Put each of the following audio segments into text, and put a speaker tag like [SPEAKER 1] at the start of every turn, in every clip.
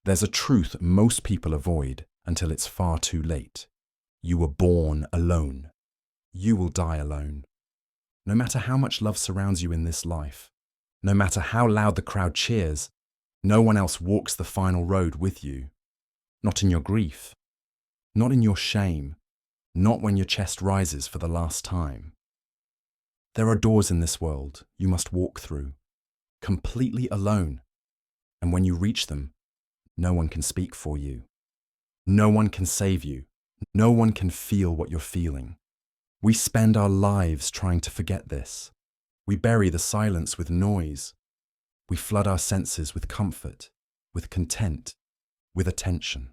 [SPEAKER 1] There's a truth most people avoid until it's far too late. You were born alone. You will die alone. No matter how much love surrounds you in this life, no matter how loud the crowd cheers, no one else walks the final road with you. Not in your grief, not in your shame, not when your chest rises for the last time. There are doors in this world you must walk through, completely alone, and when you reach them, no one can speak for you. No one can save you. No one can feel what you're feeling. We spend our lives trying to forget this. We bury the silence with noise. We flood our senses with comfort, with content, with attention.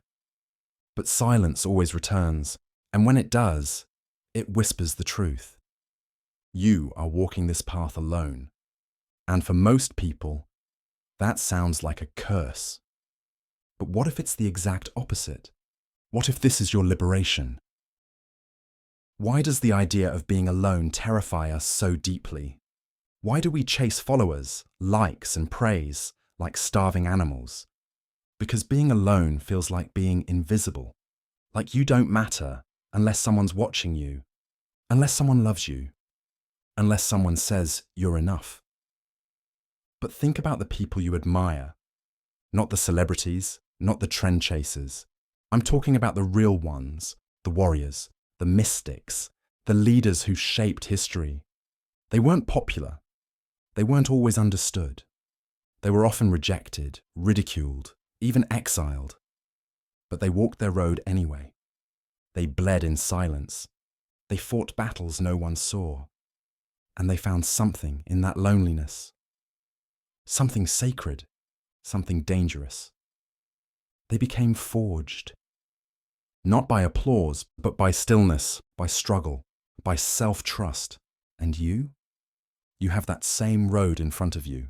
[SPEAKER 1] But silence always returns, and when it does, it whispers the truth. You are walking this path alone, and for most people, that sounds like a curse. But what if it's the exact opposite? What if this is your liberation? Why does the idea of being alone terrify us so deeply? Why do we chase followers, likes, and praise like starving animals? Because being alone feels like being invisible, like you don't matter unless someone's watching you, unless someone loves you, unless someone says you're enough. But think about the people you admire, not the celebrities, not the trend chasers. I'm talking about the real ones, the warriors, the mystics, the leaders who shaped history. They weren't popular. They weren't always understood. They were often rejected, ridiculed, even exiled. But they walked their road anyway. They bled in silence. They fought battles no one saw. And they found something in that loneliness. Something sacred, something dangerous. They became forged. Not by applause, but by stillness, by struggle, by self-trust. And you? You have that same road in front of you,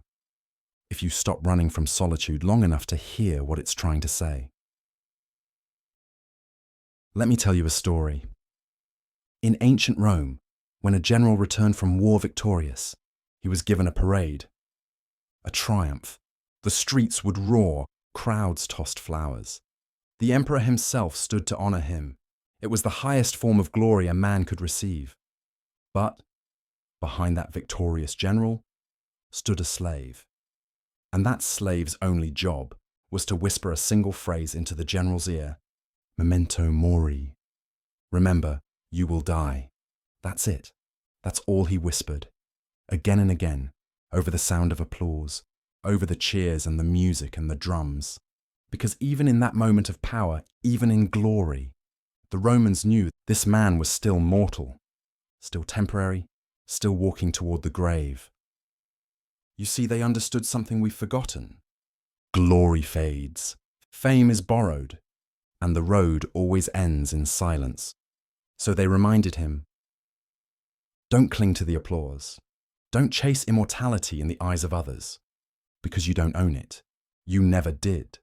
[SPEAKER 1] if you stop running from solitude long enough to hear what it's trying to say. Let me tell you a story. In ancient Rome, when a general returned from war victorious, he was given a parade, a triumph. The streets would roar, crowds tossed flowers. The emperor himself stood to honor him. It was the highest form of glory a man could receive. But behind that victorious general stood a slave. And that slave's only job was to whisper a single phrase into the general's ear, memento mori. Remember, you will die. That's it. That's all he whispered, again and again, over the sound of applause, over the cheers and the music and the drums. Because even in that moment of power, even in glory, the Romans knew this man was still mortal, still temporary, still walking toward the grave. You see, they understood something we've forgotten. Glory fades, fame is borrowed, and the road always ends in silence. So they reminded him, don't cling to the applause. Don't chase immortality in the eyes of others, because you don't own it. You never did.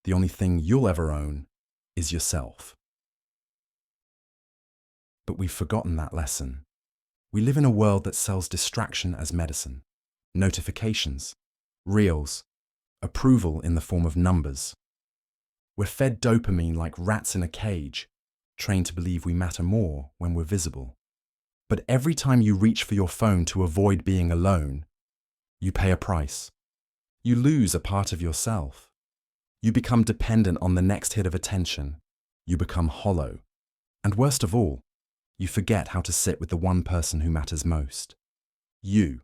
[SPEAKER 1] The only thing you'll ever own is yourself. But we've forgotten that lesson. We live in a world that sells distraction as medicine, notifications, reels, approval in the form of numbers. We're fed dopamine like rats in a cage, trained to believe we matter more when we're visible. But every time you reach for your phone to avoid being alone, you pay a price. You lose a part of yourself. You become dependent on the next hit of attention. You become hollow. And worst of all, you forget how to sit with the one person who matters most. You.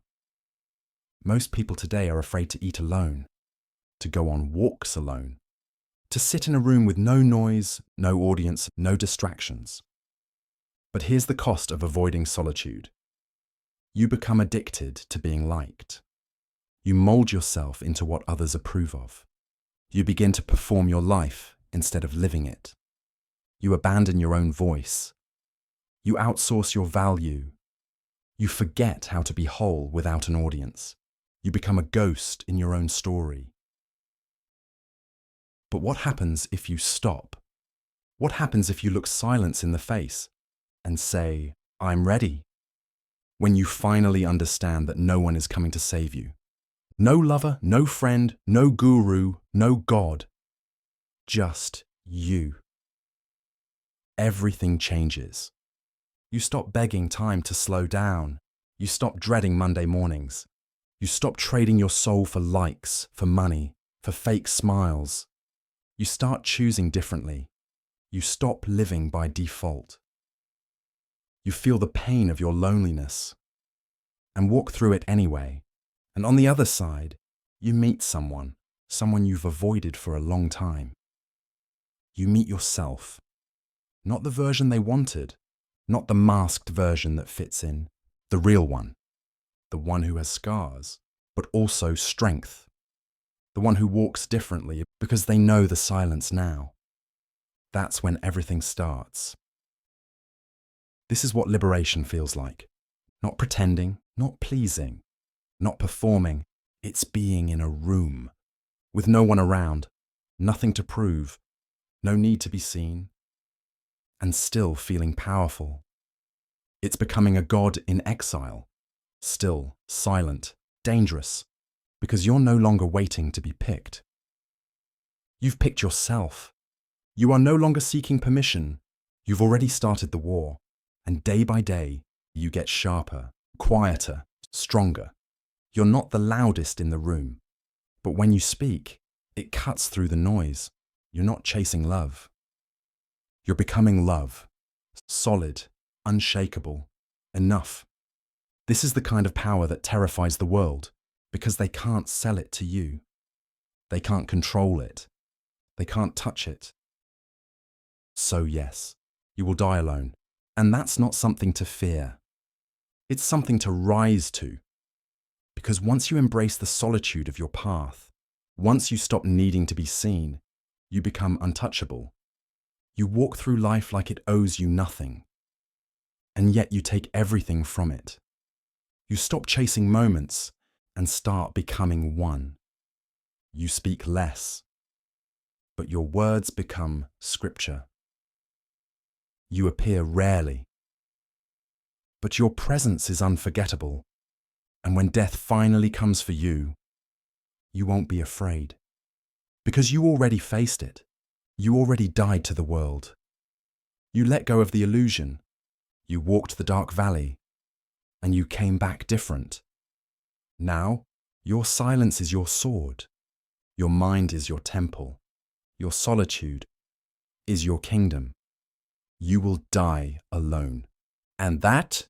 [SPEAKER 1] Most people today are afraid to eat alone, to go on walks alone, to sit in a room with no noise, no audience, no distractions. But here's the cost of avoiding solitude. You become addicted to being liked. You mold yourself into what others approve of. You begin to perform your life instead of living it. You abandon your own voice. You outsource your value. You forget how to be whole without an audience. You become a ghost in your own story. But what happens if you stop? What happens if you look silence in the face and say, I'm ready? When you finally understand that no one is coming to save you. No lover, no friend, no guru, no God. just you. Everything changes. You stop begging time to slow down. You stop dreading Monday mornings. You stop trading your soul for likes, for money, for fake smiles. You start choosing differently. You stop living by default. You feel the pain of your loneliness and walk through it anyway. And on the other side, you meet someone you've avoided for a long time. You meet yourself, not the version they wanted, not the masked version that fits in, the real one, the one who has scars, but also strength, the one who walks differently because they know the silence now. That's when everything starts. This is what liberation feels like. Not pretending, not pleasing, not performing. It's being in a room, with no one around, nothing to prove, no need to be seen, and still feeling powerful. It's becoming a god in exile, still, silent, dangerous, because you're no longer waiting to be picked. You've picked yourself. You are no longer seeking permission. You've already started the war, and day by day, you get sharper, quieter, stronger. You're not the loudest in the room, but when you speak, it cuts through the noise. You're not chasing love. You're becoming love, solid, unshakable, enough. This is the kind of power that terrifies the world, because they can't sell it to you. They can't control it. They can't touch it. So yes, you will die alone, and that's not something to fear. It's something to rise to. Because once you embrace the solitude of your path, once you stop needing to be seen, you become untouchable. You walk through life like it owes you nothing, and yet you take everything from it. You stop chasing moments and start becoming one. You speak less, but your words become scripture. You appear rarely, but your presence is unforgettable. And when death finally comes for you, you won't be afraid. Because you already faced it. You already died to the world. You let go of the illusion. You walked the dark valley. And you came back different. Now, your silence is your sword. Your mind is your temple. Your solitude is your kingdom. You will die alone. And that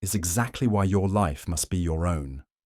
[SPEAKER 1] is exactly why your life must be your own.